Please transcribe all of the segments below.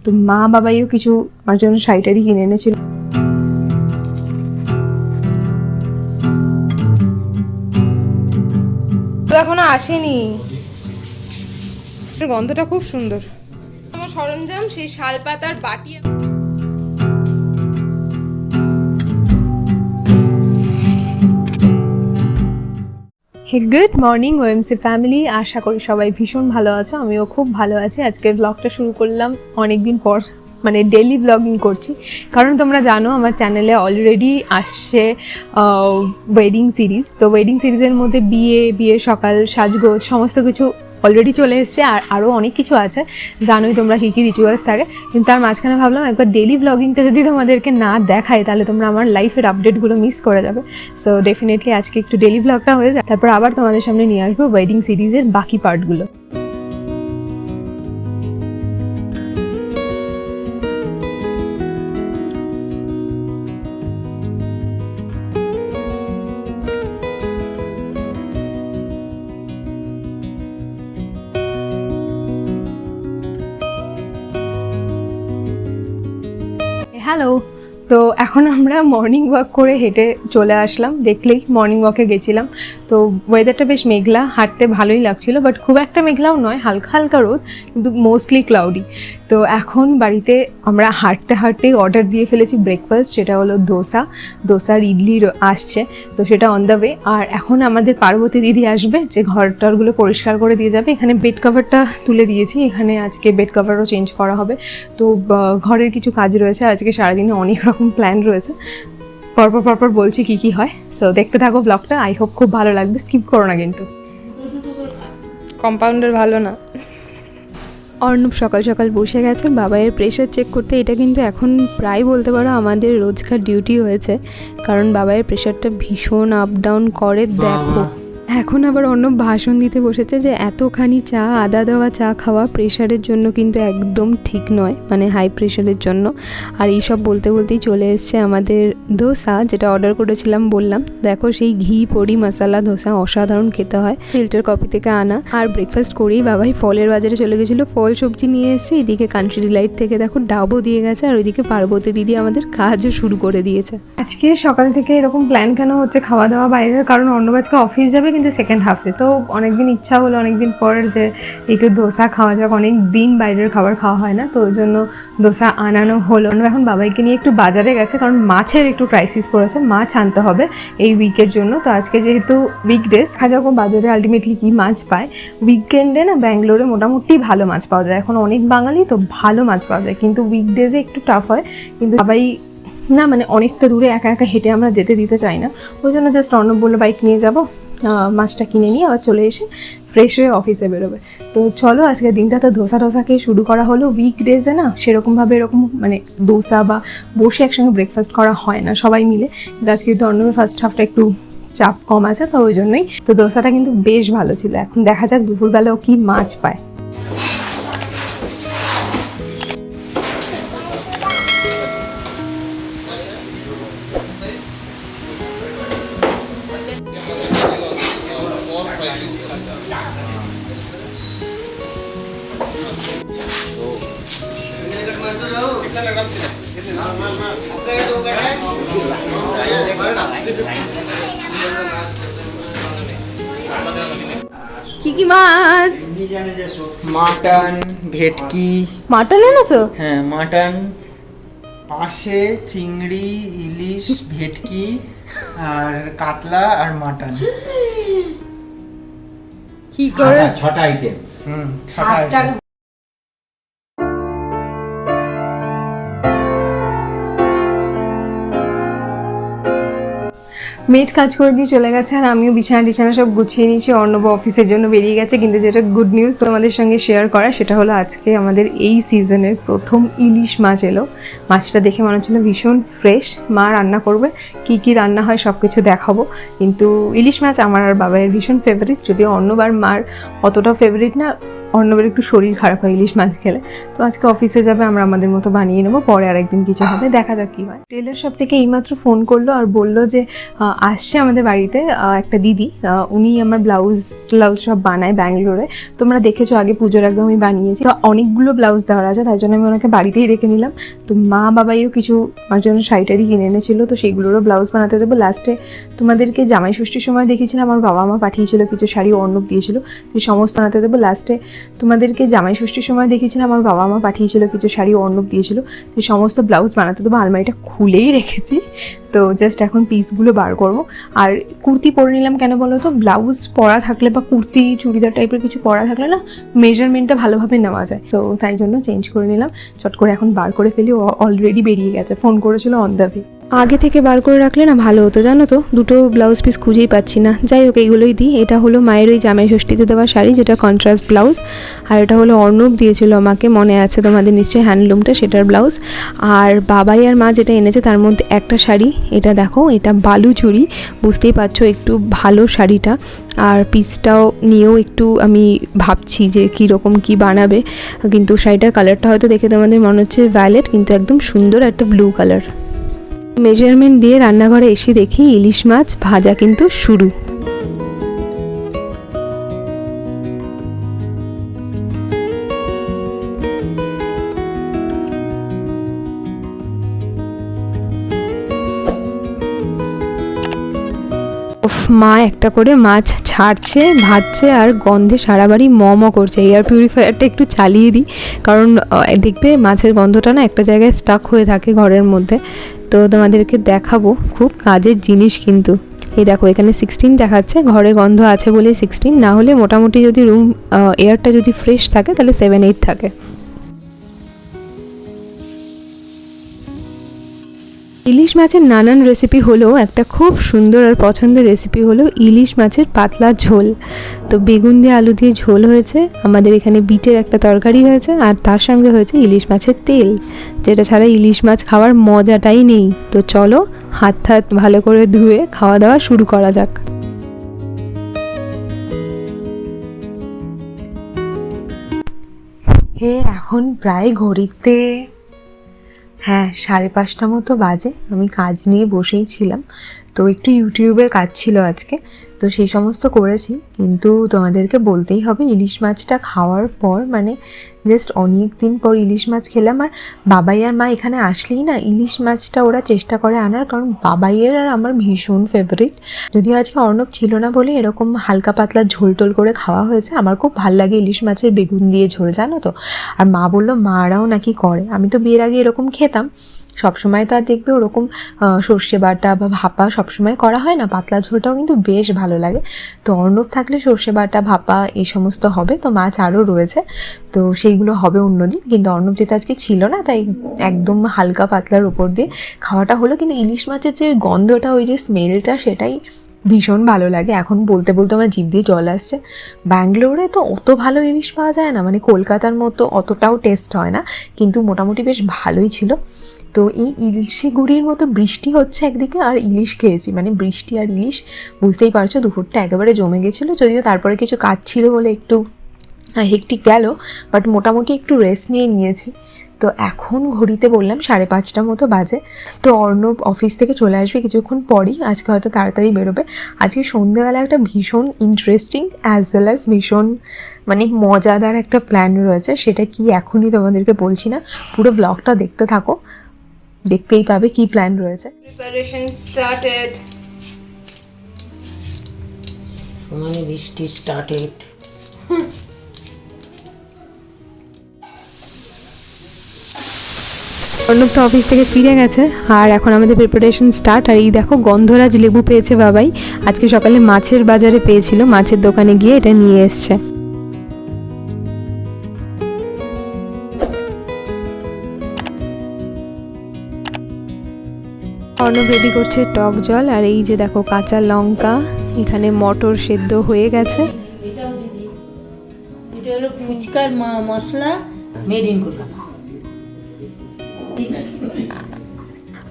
তো মা বাবাইও কিছু আমার জন্য শাড়ি কিনে এনেছিল। এখনো আসেনি, গন্ধটা খুব সুন্দর। আমার সরঞ্জাম সেই শাল পাতার বাটি। গুড মর্নিং ওএমসি ফ্যামিলি, আশা করি সবাই ভীষণ ভালো আছো, আমিও খুব ভালো আছি। আজকের ব্লগটা শুরু করলাম অনেকদিন পর, মানে ডেলি ব্লগিং করছি, কারণ তোমরা জানো আমার চ্যানেলে অলরেডি আসছে ওয়েডিং সিরিজ। তো ওয়েডিং সিরিজের মধ্যে বিয়ে সকাল, সাজগোজ সমস্ত কিছু অলরেডি চলে এসছে, আর আরও অনেক কিছু আছে, জানোই তোমরা কী কী রিচুয়ালস থাকে। কিন্তু তার মাঝখানে ভাবলাম একবার ডেলি ব্লগিংটা যদি তোমাদেরকে না দেখায় তাহলে তোমরা আমার লাইফের আপডেটগুলো মিস করে যাবে। সো ডেফিনেটলি আজকে একটু ডেলি ব্লগটা হয়ে যায়, তারপর আবার তোমাদের সামনে নিয়ে আসবো ওয়েডিং সিরিজের বাকি পার্টগুলো। হ্যালো, তো এখন আমরা মর্নিং ওয়াক করে হেঁটে চলে আসলাম। দেখলেই মর্নিং ওয়াকে গেছিলাম, তো ওয়েদারটা বেশ মেঘলা, হাঁটতে ভালোই লাগছিল, বাট খুব একটা মেঘলাও নয়, হালকা হালকা রোদ, কিন্তু মোস্টলি ক্লাউডি। তো এখন বাড়িতে আমরা হাঁটতে হাঁটতেই অর্ডার দিয়ে ফেলেছি ব্রেকফাস্ট, সেটা হলো দোসার ইডলি আসছে, তো সেটা অন দ্য ওয়ে। আর এখন আমাদের পার্বতী দিদি আসবে, যে ঘরটারগুলো পরিষ্কার করে দিয়ে যাবে। এখানে বেড কভারটা তুলে দিয়েছি, এখানে আজকে বেড কভারও চেঞ্জ করা হবে। তো ঘরের কিছু কাজ রয়েছে, আজকে সারাদিনে অনেক রকম প্ল্যান রয়েছে, পরপর বলছি কি হয়। সো দেখতে থাকো ব্লগটা, আই হোপ খুব ভালো লাগবে, স্কিপ করো না কিন্তু। কম্পাউন্ডার ভালো না। অর্ণব সকাল সকাল বসে গেছে বাবাইয়ের প্রেশার চেক করতে। এটা কিন্তু এখন প্রায় বলতে পারো আমাদের রোজকার ডিউটি হয়েছে, কারণ বাবাইয়ের প্রেশারটা ভীষণ আপ ডাউন করে। দেখো এখন আবার অর্ণব ভাষণ দিতে বসেছে যে এতখানি চা, আদা দেওয়া চা খাওয়া প্রেশারের জন্য কিন্তু একদম ঠিক নয়, মানে হাই প্রেশারের জন্য। আর এইসব বলতেই চলে এসছে আমাদের ধোসা, যেটা অর্ডার করেছিলাম বললাম। দেখো সেই ঘি পড়ি মশলা ধোসা অসাধারণ খেতে হয়, ফিল্টার কপি থেকে আনা। আর ব্রেকফাস্ট করেই বাবাই ফলের বাজারে চলে গেছিলো, ফল সবজি নিয়ে এসছে। এদিকে কান্ট্রি ডিলাইট থেকে দেখো ডাবও দিয়ে গেছে, আর ওইদিকে পার্বতী দিদি আমাদের কাজও শুরু করে দিয়েছে। আজকে সকাল থেকে এরকম প্ল্যান কেন হচ্ছে খাওয়া দাওয়া বাইরের, কারণ অর্ণব আজকে অফিস যাবে, কিন্তু সেকেন্ড হাফে। তো অনেকদিন ইচ্ছা হলো, অনেকদিন পর, যে একটু দোসা খাওয়া যাক, অনেক দিন বাইরের খাবার খাওয়া হয় না, তো ওই জন্য দোসা আনানো হলো। এখন বাবাইকে নিয়ে একটু বাজারে গেছে, কারণ মাছের একটু ক্রাইসিস পড়েছে, মাছ আনতে হবে এই উইকের জন্য। তো আজকে যেহেতু উইকডেজ, দেখা যাক বাজারে আলটিমেটলি কী মাছ পায়। উইকেন্ডে না ব্যাঙ্গালোরে মোটামুটি ভালো মাছ পাওয়া যায়, এখন অনেক বাঙালি তো ভালো মাছ পাওয়া যায়, কিন্তু উইকডেজে একটু টাফ হয়। কিন্তু বাবাই না, মানে অনেকটা দূরে একা হেঁটে আমরা যেতে দিতে চাই না, ওই জন্য জাস্ট অর্ণব বললো বাইক নিয়ে যাবো, মাছটা কিনে নিয়ে আবার চলে এসে ফ্রেশ হয়ে অফিসে বেরোবে। তো চলো আজকের দিনটা তো ধোসাকে শুরু করা হলো। উইকডেজে না সেরকমভাবে এরকম মানে দোসা বা বসে একসঙ্গে ব্রেকফাস্ট করা হয় না সবাই মিলে, কিন্তু আজকে তো অর্ণবের ফার্স্ট হাফটা একটু চাপ কম আছে, তো ওই জন্যই। তো দোসাটা কিন্তু বেশ ভালো ছিল। এখন দেখা যাক দুপুরবেলাও কি মাছ পায়। কি মাছ? মাটন, ভেটকি। মাটন এনেছো? হ্যাঁ মাটন, পাশে চিংড়ি, ইলিশ, ভেটকি আর কাতলা আর মাটন। কি করে? 6টা আইটেম। 7টা আইটেম। মেড কাজ করে দিয়ে চলে গেছে, আর আমিও বিছানা সব গুছিয়ে নিয়েছি। অর্ণব অফিসের জন্য বেরিয়ে গেছে, কিন্তু যেটা গুড নিউজ তোমাদের সঙ্গে শেয়ার করা, সেটা হলো আজকে আমাদের এই সিজনের প্রথম ইলিশ মাছ এলো। মাছটা দেখে মনে হচ্ছিলো ভীষণ ফ্রেশ। মা রান্না করবে, কি রান্না হয় সব কিছু দেখাবো। কিন্তু ইলিশ মাছ আমার আর বাবাইয়ের ভীষণ ফেভারিট, যদিও অর্ণব আর মার অতটাও ফেভারিট না। অর্ণবের একটু শরীর খারাপ হয় ইলিশ মাছ খেলে, তো আজকে অফিসে যাবে, আমরা আমাদের মতো বানিয়ে নেবো, পরে আরেকদিন কিছু হবে, দেখা যাক কী হয়। টেলার শপ থেকে এইমাত্র ফোন করলো আর বললো যে আসছে আমাদের বাড়িতে একটা দিদি, উনি আমার ব্লাউজ সব বানায় ব্যাঙ্গালোরে। তোমরা দেখেছো আগে পুজোর আগে আমি বানিয়েছি, তো অনেকগুলো ব্লাউজ দেওয়ার আছে, তাই জন্য আমি ওনাকে বাড়িতেই রেখে নিলাম। তো মা বাবাইও কিছু আমার জন্য শাড়ি কিনে এনেছিলো, তো সেইগুলোরও ব্লাউজ বানাতে দেবো। লাস্টে তোমাদেরকে জামাই ষষ্ঠীর সময় দেখেছিলাম আমার বাবা মা পাঠিয়েছিল কিছু শাড়ি, অর্ণব দিয়েছিল, তো সমস্ত বানাতে দেবো। লাস্টে তোমাদেরকে জামাই ষষ্ঠীর সময় দেখেছিলাম আমার বাবা মা পাঠিয়েছিল কিছু শাড়ি, অর্ণব দিয়েছিল, তো সমস্ত ব্লাউজ বানাতে দেবো। আলমারিটা খুলেই রেখেছি, তো জাস্ট এখন পিসগুলো বার করবো। আর কুর্তি পরে নিলাম কেন বলো তো, ব্লাউজ পরা থাকলে বা কুর্তি চুড়িদার টাইপের কিছু পরা থাকলে না মেজারমেন্টটা ভালোভাবে নেওয়া যায়, তো তাই জন্য চেঞ্জ করে নিলাম। চট করে এখন বার করে ফেলি, অলরেডি বেরিয়ে গেছে, ফোন করেছিল অন দ্য ওয়ে। আগে থেকে বার করে রাখলে না ভালো হতো, জানো তো, দুটো ব্লাউজ পিস খুঁজেই পাচ্ছি না। যাই হোক, এইগুলোই দিই। এটা হলো মায়ের ওই জামাই ষষ্ঠীতে দেওয়া শাড়ি, যেটা কন্ট্রাস্ট ব্লাউজ, আর এটা হলো অর্ণব দিয়েছিল আমাকে, মনে আছে তোমাদের নিশ্চয়ই, হ্যান্ডলুমটা, সেটার ব্লাউজ। আর বাবাই আর মা যেটা এনেছে তার মধ্যে একটা শাড়ি, এটা দেখো, এটা বালু চুড়ি, বুঝতেই পারছো একটু ভালো শাড়িটা। আর পিসটাও নিয়েও একটু আমি ভাবছি যে কীরকম কী বানাবে, কিন্তু শাড়িটার কালারটা হয়তো দেখে তোমাদের মনে হচ্ছে ভায়োলেট, কিন্তু একদম সুন্দর একটা ব্লু কালার। মেজারমেন্ট দিয়ে রান্নাঘরে এসে দেখি ইলিশ মাছ ভাজা কিন্তু শুরু। মা একটা করে মাছ ছাড়ছে, ভাজছে, আর গন্ধে সারা বাড়ি ম করছে। এয়ার পিউরিফায়ারটা একটু চালিয়ে দিই, কারণ দেখবে মাছের গন্ধটা না একটা জায়গায় স্টাক হয়ে থাকে ঘরের মধ্যে। তো তোমাদেরকে দেখাবো, খুব কাজের জিনিস কিন্তু। এই দেখো, এখানে 16 দেখাচ্ছে, ঘরে গন্ধ আছে বলে 16, না হলে মোটামুটি যদি রুম এয়ারটা যদি ফ্রেশ থাকে তাহলে 7-8 থাকে। ইলিশ মাছের নানান রেসিপি হলো, একটা খুব সুন্দর আর পছন্দের রেসিপি হলো ইলিশ মাছের পাতলা ঝোল। তো বেগুন দিয়ে আলু দিয়ে ঝোল হয়েছে, আমাদের এখানে বিটের একটা তরকারি হয়েছে, আর তার সঙ্গে হয়েছে ইলিশ মাছের তেল, যেটা ছাড়া ইলিশ মাছ খাওয়ার মজাটাই নেই। তো চলো হাত ভালো করে ধুয়ে খাওয়া দাওয়া শুরু করা যাক। এখন প্রায় ঘড়িতে 5:30 মতো বাজে। আমি কাজ নিয়ে বসেই ছিলাম, তো একটু ইউটিউবের কাজ ছিল আজকে, তো সেই সমস্ত করেছি। কিন্তু তোমাদেরকে বলতেই হবে, ইলিশ মাছটা খাওয়ার পর মানে জাস্ট অনেক দিন পর ইলিশ মাছ খেলাম। আর বাবাই আর মা এখানে আসলেই না ইলিশ মাছটা ওরা চেষ্টা করে আনার, কারণ বাবাইয়ের আর আমার ভীষণ ফেভারিট। যদিও আজকে অর্ণব ছিল না বলে এরকম হালকা পাতলা ঝোল টোল করে খাওয়া হয়েছে। আমার খুব ভাল লাগে ইলিশ মাছের বেগুন দিয়ে ঝোল, জানো তো। আর মা বললো মারাও নাকি করে, আমি তো বিয়ের আগে এরকম খেতাম সবসময়, তো আর দেখবে ওরকম সর্ষে বাটা বা ভাপা সবসময় করা হয় না, পাতলা ঝোলটাও কিন্তু বেশ ভালো লাগে। তো অর্ণব থাকলে সর্ষে বাটা ভাপা এই সমস্ত হবে, তো মাছ আরও রয়েছে, তো সেইগুলো হবে অন্যদিন। কিন্তু অর্ণব যেটা আজকে ছিল না, তাই একদম হালকা পাতলার উপর দিয়ে খাওয়াটা হলো। কিন্তু ইলিশ মাছের যে গন্ধটা, ওই যে স্মেলটা, সেটাই ভীষণ ভালো লাগে। এখন বলতে বলতে আমার জিভ দিয়ে জল আসছে। ব্যাঙ্গালোরে তো অত ভালো ইলিশ পাওয়া যায় না, মানে কলকাতার মতো অতটাও টেস্ট হয় না, কিন্তু মোটামুটি বেশ ভালোই ছিল। তো এই ইলিশে গুড়ির মতো বৃষ্টি হচ্ছে একদিকে, আর ইলিশ খেয়েছি, মানে বৃষ্টি আর ইলিশ, বুঝতেই পারছো দুপুরটা একেবারে জমে গেছিলো। যদিও তারপরে কিছু কাজ ছিল বলে একটু হেক্টিক গেল, বাট মোটামুটি একটু রেস্ট নিয়েছি। তো এখন ঘড়িতে বললাম 5:30 মতো বাজে। তো অর্ণব অফিস থেকে চলে আসবে কিছুক্ষণ পরই, আজকে হয়তো তাড়াতাড়ি বেরোবে। আজকে সন্ধ্যেবেলা একটা ভীষণ ইন্টারেস্টিং অ্যাজ ওয়েল অ্যাজ ভীষণ মানে মজাদার একটা প্ল্যান রয়েছে, সেটা কি এখনই তোমাদেরকে বলছি না, পুরো ব্লগটা দেখতে থাকো, দেখতেই পাবে কি প্ল্যান রয়েছে। প্রিপারেশন স্টার্টেড, মানে বৃষ্টি স্টার্টেড। অর্ণব তো অফিস থেকে ফিরে গেছে, আর এখন আমাদের প্রিপারেশন স্টার্ট। আর এই দেখো, গন্ধরাজ লেবু পেয়েছে বাবাই, আজকে সকালে মাছের বাজারে পেয়েছিল, মাছের দোকানে গিয়ে এটা নিয়ে এসছে। অর্ণব রেডি করছে টক জল, আর এই যে দেখো কাঁচা লঙ্কা, এখানে মটর সেদ্ধ হয়ে গেছে। এটাও দিদি, এটা হলো ফুচকার মশলা, মেড ইন কলকাতা।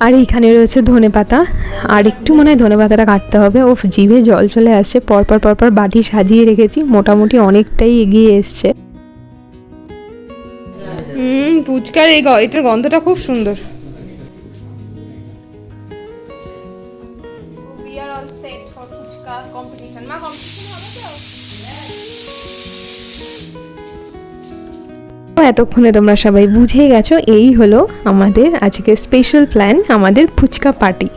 আর এইখানে রয়েছে ধনেপাতা, আর একটু মনে হয় ধনেপাতাটা কাটতে হবে। ও জিভে জল চলে আসছে, পরপর বাটি সাজিয়ে রেখেছি, মোটামুটি অনেকটাই এগিয়ে এসছে। ফুচকার এটার গন্ধটা খুব সুন্দর। We are all set for fuchka competition. মা competition হবে তো? এতক্ষণে তোমরা সবাই বুঝে গেছো, এই হলো আমাদের আজকে স্পেশাল প্ল্যান, আমাদের ফুচকা পার্টি।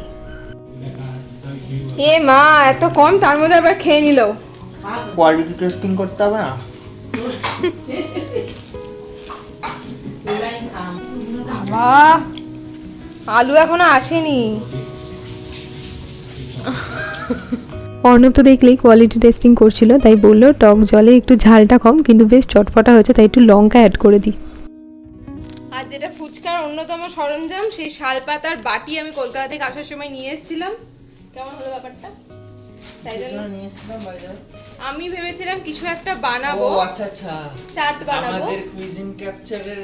এ মা, এত কম, তার মধ্যে আবার খেয়ে নিল। কোয়ালিটি টেস্টিং করতে হবে না? বাবা, আলু এখনো আসেনি। অর্ণব তো দেখলেই কোয়ালিটি টেস্টিং করছিল, তাই বললো টক জলে একটু ঝালটা কম, কিন্তু বেশ চটপটা হয়েছে, তাই একটু লঙ্কা অ্যাড করে দিই। আর যেটা ফুচকার অন্যতম সরঞ্জাম, সেই শালপাতার বাটি আমি কলকাতা থেকে আসার সময় নিয়ে এসেছিলাম। কেমন হলো ব্যাপারটা? তাই জন্য আমি ভেবেছিলাম কিছু একটা বানাবো। ও আচ্ছা আচ্ছা, চাট বানাবো। আমাদের কুইজিন ক্যাপচারের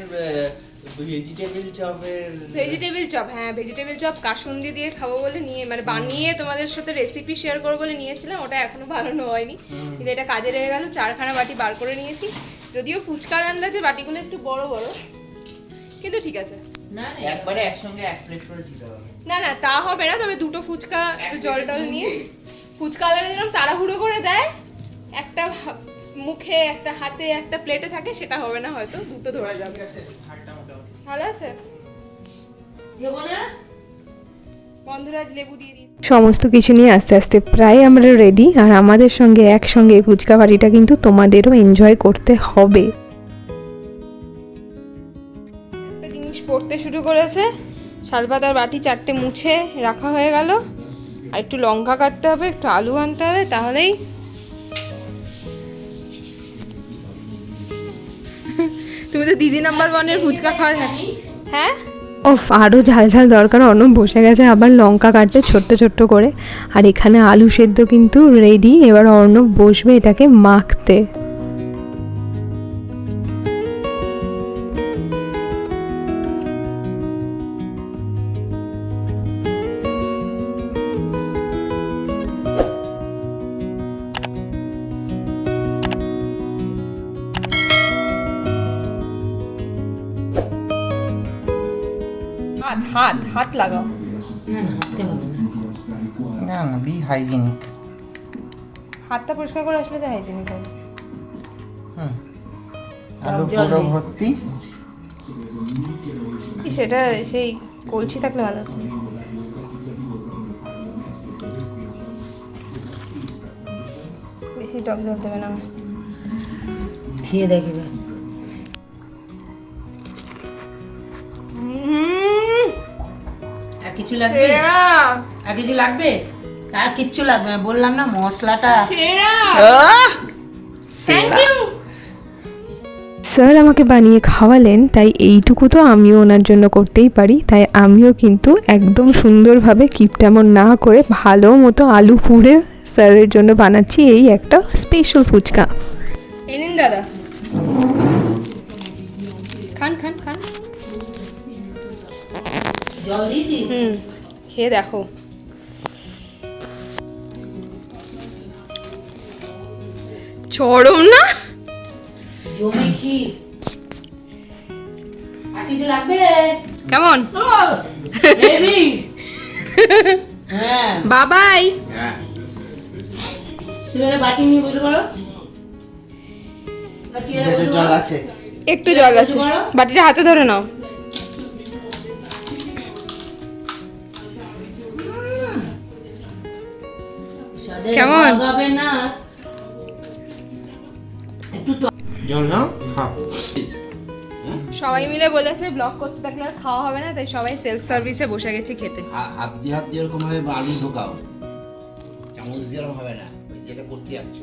ভেজিটেবল চপ, হ্যাঁ ভেজিটেবল চপ কাসুন্দি দিয়ে খাবো বলে নিয়ে, মানে বানিয়ে তোমাদের সাথে রেসিপি শেয়ার করবো বলে নিয়েছিলাম। ওটা এখনো বানানো হয়নি, কিন্তু এটা কাজে লেগে গেল। 4খানা বাটি বার করে নিয়েছি, যদিও ফুচকার আন্দাজে বাটিগুলো একটু বড় বড়, কিন্তু ঠিক আছে। একবারে একসঙ্গে এক প্লেট করে দিতে হবে। না না, তা হবে না, তবে দুটো ফুচকা একটু জল টল নিয়ে, ফুচকা আলাদা যেরকম তাড়াহুড়ো করে দেয়, একটা মুখে একটা হাতে একটা প্লেটে থাকে, সেটা হবে না, হয়তো দুটো ধরে যাবে। ভালো আছে। বন্ধুরাজ লেবু দিয়ে দিই। সমস্ত কিছু নিয়ে আস্তে আস্তে প্রায় আমরা রেডি, আর আমাদের সঙ্গে একসঙ্গে ফুচকা বাড়িটা কিন্তু তোমাদেরও এনজয় করতে হবে। একটা জিনিস পড়তে শুরু করেছে, শালপাতার বাটি 4টে মুছে রাখা হয়ে গেল, আর একটু লঙ্কা কাটতে হবে, একটু আলু আনতে হবে, তাহলেই তুমি তো দিদি নাম্বার 1-এর ফুচকা খাওয়ার। হ্যাঁ ওফ, আরও ঝাল ঝাল দরকার। অর্ণব বসে গেছে আবার লঙ্কা কাটতে ছোট্ট ছোট্ট করে, আর এখানে আলু সেদ্ধ কিন্তু রেডি। এবার অর্ণব বসবে এটাকে মাখতে। হাত হাত লাগাও। না না, বি হাইজিনিক। হাতটা পরিষ্কার করে আসলে তো হাইজিনিক হবে। আলু পুরো ভর্তি। সেটা সেই কলসি থাকলে ভালো হতো। বেশি টক জল দেবে না, খেয়ে দেখবে। আর কিছু লাগবে? আর কিছু লাগবে? আর কিচ্ছু লাগবে না, বললাম না মশলাটা। স্যার আমাকে বানিয়ে খাওয়ালেন, তাই এইটুকু তো আমিও ওনার জন্য করতেই পারি। তাই আমিও কিন্তু একদম সুন্দরভাবে কিপটামন না করে ভালো মতো আলু পুড়ে স্যারের জন্য বানাচ্ছি এই একটা স্পেশাল ফুচকা। এই নিন দাদা, খান খান খান। জল দিয়েছি? খেয়ে দেখো। চরম না? জমি ক্ষীর। আর কিছু লাগবে? কেমন? হেভি। হ্যাঁ বাবাই। তুমি বাটি নিয়ে বসে পড়ো। জল আছে, একটু জল আছে, বাটিটা হাতে ধরে নাও। কেমন? হবে না একটু জল নাও, খাও। সবাই মিলে বলেছে ব্লগ করতে থাকলে আর খাওয়া হবে না, তাই সবাই সেলফ সার্ভিসে বসে গেছে খেতে। হাত দিয়ে এরকম ভাবে আলু ঢোকাও, চামচ দিয়ে এরকম হবে না, ওই যেটা করতে যাচ্ছ।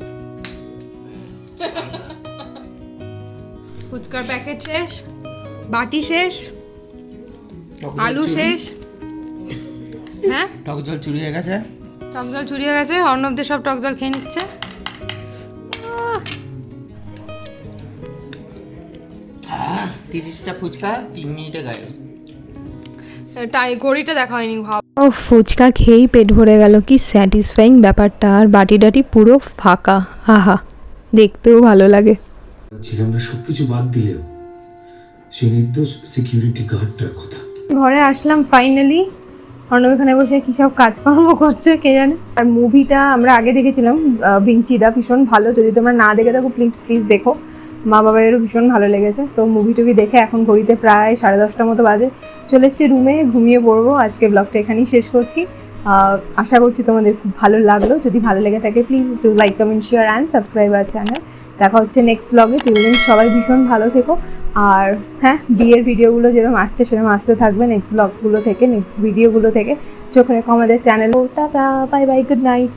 ফুচকার প্যাকেট শেষ, বাটি শেষ, আলু শেষ। হ্যাঁ, টক জল চুরি হয়ে গেছে। টক জল চুরি হয়ে গেছে, অর্ণবদের সব টক জল খেয়ে নিচ্ছে। 30টা ফুচকা 3 মিনিটে গায়ে। তাই ঘড়িটা দেখা হয়নি। ও ফুচকা খেয়েই পেট ভরে গেল, কি স্যাটিসফাইং ব্যাপারটা। আর বাটি টাটি পুরো ফাঁকা, আহা দেখতেও ভালো লাগে। ছিলাম না, সবকিছু বাদ দিলেও সেই নির্দোষ সিকিউরিটি গার্ডটার কথা। ঘরে আসলাম ফাইনালি। অর্ণব এখানে বসে কী সব কাজকর্ম করছে কে জানে। আর মুভিটা আমরা আগে দেখেছিলাম ভিঞ্চিদা, ভীষণ ভালো। যদি তোমরা না দেখে থাকো প্লিজ দেখো, মা বাবারও ভীষণ ভালো লেগেছে। তো মুভি টুভি দেখে এখন ঘড়িতে প্রায় 10:30 মতো বাজে, চলে এসছি রুমে, ঘুমিয়ে পড়বো। আজকে ব্লগটা এখানেই শেষ করছি। আশা করছি তোমাদের খুব ভালো লাগলো। যদি ভালো লেগে থাকে please do like, comment, share and subscribe our channel. দেখা হচ্ছে নেক্সট ব্লগে। তিনদিন সবাই ভীষণ ভালো থেকো। আর হ্যাঁ, বিয়ের ভিডিওগুলো যেরকম আসছে সেরকম আসতে থাকবে নেক্সট ব্লগগুলো থেকে, নেক্সট ভিডিওগুলো থেকে। চোখ রেখো আমাদের channel. Tata, bye bye, good night.